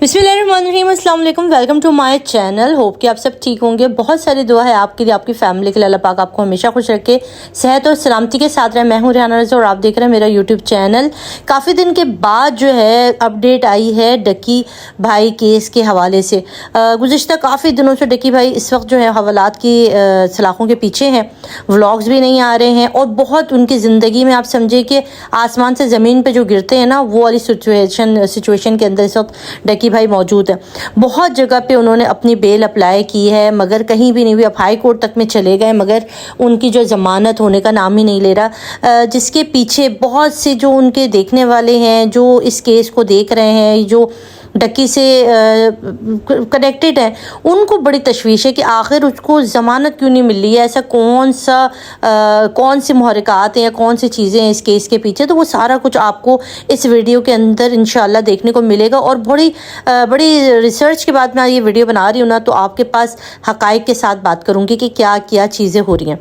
बिस्मिल्लाहिर्रहमानिर्रहीम, अस्सलाम वालेकुम, welcome to my channel. Hope कि आप सब ठीक होंगे। बहुत सारी दुआ है आपके लिए, आपकी फैमिली के लिए। अल्लाह पाक आपको हमेशा खुश रखे, सेहत और सलामती के साथ रहे। मैं हूँ रेहाना रज़ा और आप देख रहे हैं मेरा यूट्यूब चैनल। काफ़ी दिन के बाद जो है अपडेट आई है डक्की भाई केस के हवाले से। गुज़िश्ता काफ़ी दिनों से डक्की भाई इस वक्त जो है हवालात की सलाखों के पीछे हैं। व्लॉग्स भी नहीं आ रहे हैं और बहुत उनकी ज़िंदगी में आप समझे कि आसमान से ज़मीन पे जो गिरते हैं ना, वो वाली सिचुएशन के अंदर इस वक्त डक्की भाई मौजूद है। बहुत जगह पे उन्होंने अपनी बेल अप्लाई की है मगर कहीं भी नहीं हुई। अब हाई कोर्ट तक में चले गए मगर उनकी जो ज़मानत होने का नाम ही नहीं ले रहा। जिसके पीछे बहुत से जो उनके देखने वाले हैं, जो इस केस को देख रहे हैं, जो डक्की से कनेक्टेड है, उनको बड़ी तशवीश है कि आखिर उसको ज़मानत क्यों नहीं मिल रही है। ऐसा कौन से मुहर्रिकात हैं या कौन सी चीज़ें हैं इस केस के पीछे। तो वो सारा कुछ आपको इस वीडियो के अंदर इंशाल्लाह देखने को मिलेगा। और बड़ी रिसर्च के बाद मैं ये वीडियो बना रही हूँ ना, तो आपके पास हक़ाइक़ के साथ बात करूँगी कि क्या क्या चीज़ें हो रही हैं।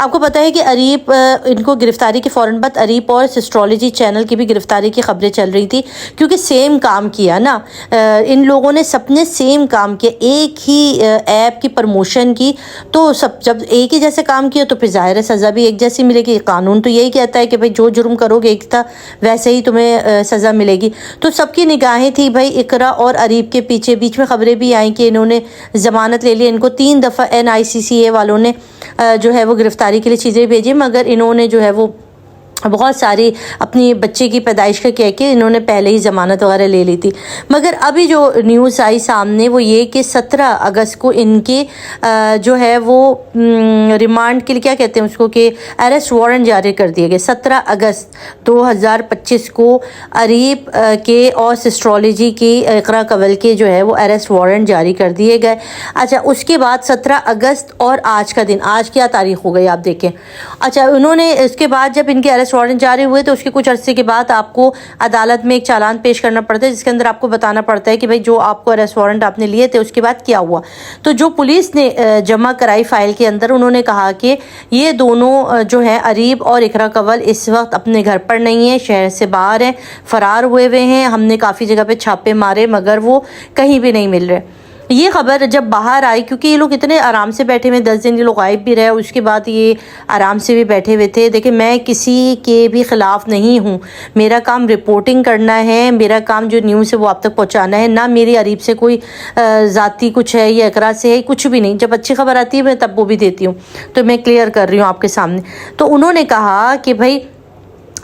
आपको पता है कि अरीब इनको गिरफ्तारी के फ़ौरन बाद अरीब और एस्ट्रोलॉजी चैनल की भी गिरफ्तारी की खबरें चल रही थी, क्योंकि सेम काम किया ना। इन लोगों ने सबने सेम काम किया, एक ही ऐप की प्रमोशन की। तो सब जब एक ही जैसे काम किया तो फिर ज़ाहिर है सज़ा भी एक जैसी मिलेगी। कानून तो यही कहता है कि भाई जो जुर्म करोगे एक था वैसे ही तुम्हें सज़ा मिलेगी। तो सबकी निगाहें थी भाई इकरा और अरीब के पीछे। बीच में खबरें भी आई कि इन्होंने ज़मानत ले ली। इनको 3 दफ़ा NICCA वालों ने जो है वो गिरफ्तारी के लिए चीज़ें भेजी, मगर इन्होंने जो है वो बहुत सारी अपनी बच्चे की पैदाइश का कह के इन्होंने पहले ही ज़मानत वगैरह ले ली थी। मगर अभी जो न्यूज़ आई सामने वो ये कि 17 अगस्त को इनके जो है वो रिमांड के लिए, क्या कहते हैं उसको, कि अरेस्ट वारंट जारी कर दिए गए। 17 अगस्त 2025 को अरीब के और एस्ट्रोलॉजी की इकरा कवल के जो है वो अरेस्ट वारंट जारी कर दिए गए। अच्छा, उसके बाद 17 अगस्त और आज का दिन, आज क्या तारीख हो गई आप देखें। अच्छा, उन्होंने इसके बाद जब इनके अरेस्ट वारंट जारी हुए तो उसके कुछ अरसे के बाद आपको अदालत में एक चालान पेश करना पड़ता है, जिसके अंदर आपको बताना पड़ता है कि भाई जो आपको अरेस्ट वारंट आपने लिए थे उसके बाद क्या हुआ। तो जो पुलिस ने जमा कराई फाइल के अंदर, उन्होंने कहा कि ये दोनों जो है अरीब और इकरा कवल इस वक्त अपने घर पर नहीं है, शहर से बाहर हैं, फरार हुए हैं। हमने काफ़ी जगह पे छापे मारे मगर वो कहीं भी नहीं मिल रहे। ये खबर जब बाहर आई, क्योंकि ये लोग इतने आराम से बैठे हुए, 10 दिन ये लोग गायब भी रहे, उसके बाद ये आराम से भी बैठे हुए थे। देखिए, मैं किसी के भी ख़िलाफ़ नहीं हूँ, मेरा काम रिपोर्टिंग करना है, मेरा काम जो न्यूज़ है वो आप तक पहुँचाना है। ना मेरी अरीब से कोई ज़ाती कुछ है या इकरा से है, कुछ भी नहीं। जब अच्छी खबर आती है मैं तब वो भी देती हूँ, तो मैं क्लियर कर रही हूँ आपके सामने। तो उन्होंने कहा कि भाई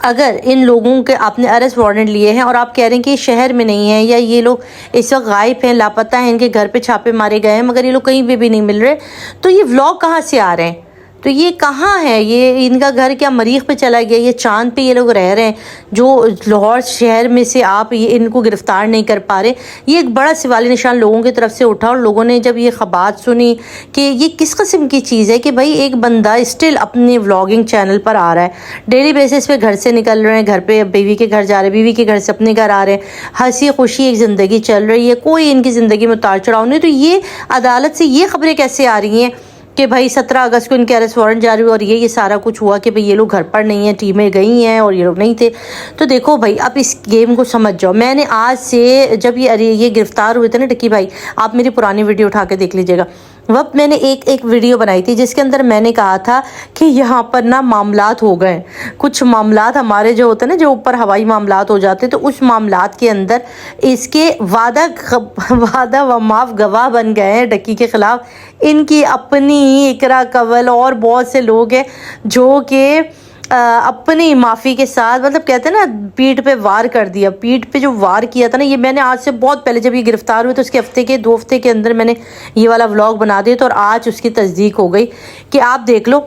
अगर इन लोगों के आपने अरेस्ट वारंट लिए हैं और आप कह रहे हैं कि शहर में नहीं है या ये लोग इस वक्त गायब हैं, लापता हैं, इनके घर पे छापे मारे गए हैं मगर ये लोग कहीं पे भी नहीं मिल रहे, तो ये व्लॉग कहाँ से आ रहे हैं? तो ये कहाँ है? ये इनका घर क्या मरीख पे चला गया? ये चांद पे ये लोग रह रहे हैं, जो लाहौर शहर में से आप ये इनको गिरफ़्तार नहीं कर पा रहे। ये एक बड़ा सवाली निशान लोगों की तरफ से उठा। और लोगों ने जब ये खबर सुनी कि ये किस किस्म की चीज़ है कि भाई एक बंदा स्टिल अपने व्लॉगिंग चैनल पर आ रहा है, डेली बेसिस पे घर से निकल रहे हैं, घर पे बीवी के घर जा रहे हैं, बीवी के घर से अपने घर आ रहे हैं, हंसी खुशी एक ज़िंदगी चल रही है, कोई इनकी ज़िंदगी में उतार चढ़ाव नहीं। तो ये अदालत से ये खबरें कैसे आ रही हैं कि भाई 17 अगस्त को इनके अरेस्ट वारंट जारी हुआ और ये सारा कुछ हुआ कि भाई ये लोग घर पर नहीं हैं, टीमें गई हैं और ये लोग नहीं थे। तो देखो भाई, अब इस गेम को समझ जाओ। मैंने आज से जब ये गिरफ्तार हुए थे ना डक्की भाई, आप मेरी पुरानी वीडियो उठा के देख लीजिएगा। वक्त मैंने एक वीडियो बनाई थी जिसके अंदर मैंने कहा था कि यहाँ पर ना मामलात हो गए, कुछ मामलात हमारे जो होते हैं ना, जो ऊपर हवाई मामलात हो जाते, तो उस मामलात के अंदर इसके वादा व माफ गवाह बन गए हैं डक्की के ख़िलाफ़। इनकी अपनी इकरा कवल और बहुत से लोग हैं जो कि अपनी माफ़ी के साथ, मतलब कहते हैं ना, पीठ पे वार कर दिया। पीठ पे जो वार किया था ना, ये मैंने आज से बहुत पहले जब ये गिरफ्तार हुए तो उसके हफ्ते के 2 हफ्ते के अंदर मैंने ये वाला व्लॉग बना दिया था और आज उसकी तस्दीक हो गई कि आप देख लो,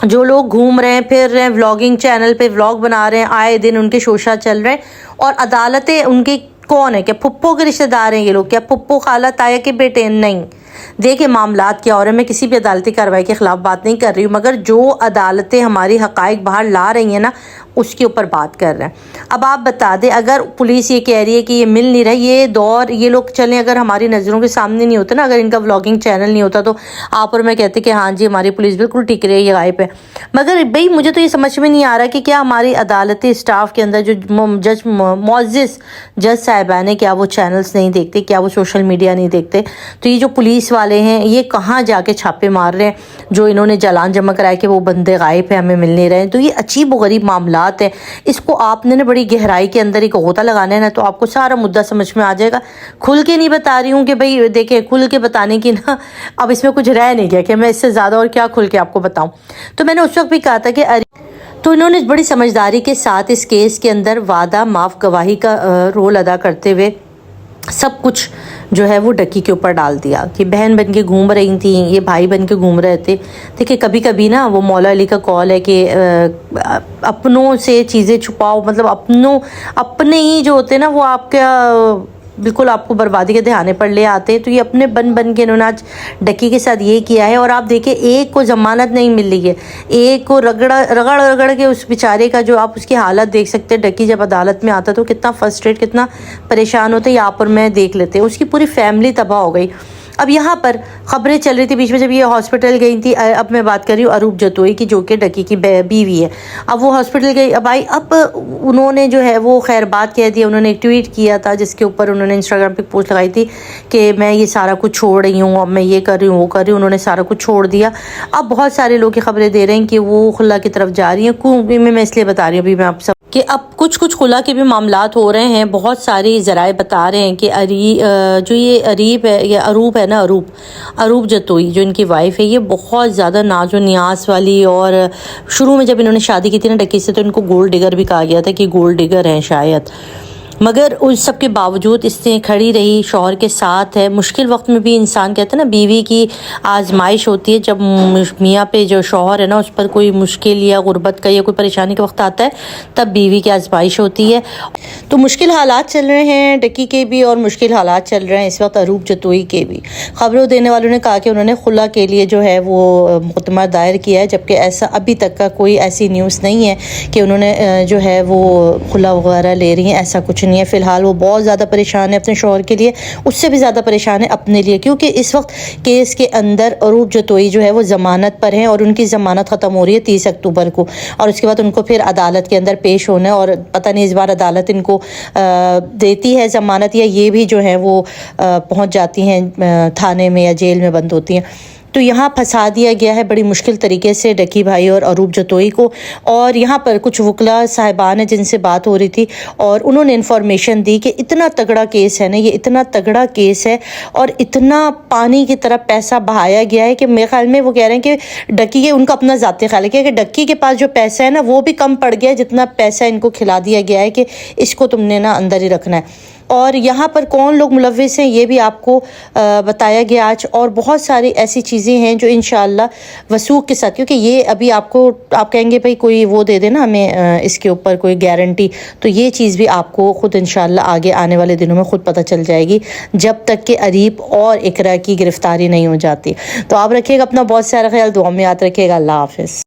जो लोग घूम रहे हैं, फिर रहे हैं, व्लॉगिंग चैनल पे व्लॉग बना रहे हैं, आए दिन उनके शोशा चल रहे हैं और अदालतें उनकी कौन है? क्या फुप्पो के रिश्तेदार हैं ये लोग? क्या फुप्पो खाला ताया के बेटे? नहीं। देखिए मामलात क्या हो रहे हैं। मैं किसी भी अदालती कार्रवाई के ख़िलाफ़ बात नहीं कर रही हूँ, मगर जो अदालतें हमारी हक़ाइक़ बाहर ला रही हैं ना, اس کے اوپر بات کر رہے ہیں۔ اب آپ بتا دیں، اگر پولیس یہ کہہ رہی ہے کہ یہ مل نہیں رہا، یہ دور یہ لوگ چلیں اگر ہماری نظروں کے سامنے نہیں ہوتا نا، اگر ان کا ولاگنگ چینل نہیں ہوتا تو آپ اور میں کہتے کہ ہاں جی ہماری پولیس بالکل ٹک رہی ہے، یہ غائب ہے۔ مگر بھئی مجھے تو یہ سمجھ میں نہیں آ رہا کہ کیا ہماری عدالتی اسٹاف کے اندر جو جج معزز جج صاحبان ہیں، کیا وہ چینلز نہیں دیکھتے، کیا وہ سوشل میڈیا نہیں دیکھتے؟ تو یہ جو پولیس والے ہیں یہ کہاں جا کے چھاپے مار رہے ہیں، جو انہوں نے چالان جمع کرائے کہ وہ بندے غائب ہیں، ہمیں مل نہیں رہے ہیں۔ تو یہ عجیب و غریب معاملات ہیں، اس کو آپ نے بڑی گہرائی کے اندر ایک غوطہ لگانا ہے نا، تو آپ کو سارا مدعا سمجھ میں آ جائے گا۔ کھل کے نہیں بتا رہی ہوں کہ بھئی دیکھیں، کھل کے بتانے کی نا اب اس میں کچھ رہ نہیں گیا کہ میں اس سے زیادہ اور کیا کھل کے آپ کو بتاؤں۔ تو میں نے اس وقت بھی کہا تھا کہ تو انہوں نے بڑی سمجھداری کے ساتھ اس کیس کے اندر وعدہ معاف گواہی کا رول ادا کرتے ہوئے سب کچھ جو ہے وہ ڈکی کے اوپر ڈال دیا کہ بہن بن کے گھوم رہی تھیں، یہ بھائی بن کے گھوم رہے تھے۔ دیکھیں کبھی کبھی نا وہ مولا علی کا قول ہے کہ اپنوں سے چیزیں چھپاؤ، مطلب اپنے ہی جو ہوتے ہیں نا وہ آپ کا بالکل آپ کو بربادی کے دہانے پر لے آتے ہیں۔ تو یہ اپنے بن کے انہوں نے آج ڈکی کے ساتھ یہ کیا ہے، اور آپ دیکھیں ایک کو ضمانت نہیں مل رہی ہے، ایک کو رگڑ کے اس بیچارے کا جو آپ اس کی حالت دیکھ سکتے ہیں، ڈکی جب عدالت میں آتا تو کتنا فرسٹریٹ کتنا پریشان ہوتے، یہاں پر میں دیکھ لیتے ہیں، اس کی پوری فیملی تباہ ہو گئی۔ اب یہاں پر خبریں چل رہی تھی بیچ میں جب یہ ہاسپٹل گئی تھی، اب میں بات کر رہی ہوں اروپ جتوئی کی جو کہ ڈکی کی بیوی ہے۔ اب وہ ہاسپٹل گئی، اب آئی، اب انہوں نے جو ہے وہ خیر بات کہہ دیا، انہوں نے ایک ٹویٹ کیا تھا جس کے اوپر انہوں نے انسٹاگرام پہ پوسٹ لگائی تھی کہ میں یہ سارا کچھ چھوڑ رہی ہوں، اب میں یہ کر رہی ہوں وہ کر رہی ہوں، انہوں نے سارا کچھ چھوڑ دیا۔ اب بہت سارے لوگ یہ خبریں دے رہے ہیں کہ وہ خلا کی طرف جا رہی ہیں، میں اس لیے بتا رہی ہوں ابھی میں آپ سب کہ اب کچھ خلا کے بھی معاملات ہو رہے ہیں۔ بہت ساری ذرائع بتا رہے ہیں کہ جو یہ اریب ہے یا اروپ ہے نا، اروپ جتوئی جو ان کی وائف ہے، یہ بہت زیادہ ناز و نیاز والی، اور شروع میں جب انہوں نے شادی کی تھی نا ڈکی سے تو ان کو گولڈ ڈگر بھی کہا گیا تھا کہ گولڈ ڈگر ہیں شاید، مگر اس سب کے باوجود اس نے کھڑی رہی، شوہر کے ساتھ ہے۔ مشکل وقت میں بھی انسان کہتا ہے نا بیوی کی آزمائش ہوتی ہے، جب میاں پہ جو شوہر ہے نا اس پر کوئی مشکل یا غربت کا یا کوئی پریشانی کا وقت آتا ہے تب بیوی کی آزمائش ہوتی ہے۔ تو مشکل حالات چل رہے ہیں ڈکی کے بھی، اور مشکل حالات چل رہے ہیں اس وقت اروپ جتوئی کے بھی۔ خبروں دینے والوں نے کہا کہ انہوں نے خلا کے لیے جو ہے وہ مقدمہ دائر کیا ہے، جبکہ ایسا ابھی تک کا کوئی ایسی نیوز نہیں ہے کہ انہوں نے جو ہے وہ خلا وغیرہ لے رہی ہیں، ایسا کچھ نہیں ہے۔ فی الحال وہ بہت زیادہ پریشان ہے اپنے شوہر کے لیے، اس سے بھی زیادہ پریشان ہے اپنے لیے، کیونکہ اس وقت کیس کے اندر اروپ جتوئی جو ہے وہ ضمانت پر ہیں، اور ان کی ضمانت ختم ہو رہی ہے 30 اکتوبر کو، اور اس کے بعد ان کو پھر عدالت کے اندر پیش ہونا ہے، اور پتہ نہیں اس بار عدالت ان کو دیتی ہے ضمانت یا یہ بھی جو ہے وہ پہنچ جاتی ہیں تھانے میں یا جیل میں بند ہوتی ہیں۔ تو یہاں پھنسا دیا گیا ہے بڑی مشکل طریقے سے ڈکی بھائی اور اروپ جتوئی کو، اور یہاں پر کچھ وکلا صاحبان ہیں جن سے بات ہو رہی تھی، اور انہوں نے انفارمیشن دی کہ اتنا تگڑا کیس ہے نا، یہ اتنا تگڑا کیس ہے اور اتنا پانی کی طرح پیسہ بہایا گیا ہے کہ میرے خیال میں وہ کہہ رہے ہیں کہ ڈکی کے ان کا اپنا ذاتی خیال ہے کہ ڈکی کے پاس جو پیسہ ہے نا وہ بھی کم پڑ گیا ہے، جتنا پیسہ ان کو کھلا دیا گیا ہے کہ اس کو تم نے نا اندر ہی رکھنا ہے۔ اور یہاں پر کون لوگ ملوث ہیں یہ بھی آپ کو بتایا گیا آج، اور بہت ساری ایسی چیزیں ہیں جو انشاءاللہ وثوق کے ساتھ، کیونکہ یہ ابھی آپ کہیں گے بھائی کوئی وہ دے دے نا ہمیں اس کے اوپر کوئی گارنٹی، تو یہ چیز بھی آپ کو خود انشاءاللہ آگے آنے والے دنوں میں خود پتہ چل جائے گی، جب تک کہ اریب اور اقرا کی گرفتاری نہیں ہو جاتی۔ تو آپ رکھیے گا اپنا بہت سارا خیال، دعا میں یاد رکھیے گا۔ اللہ حافظ۔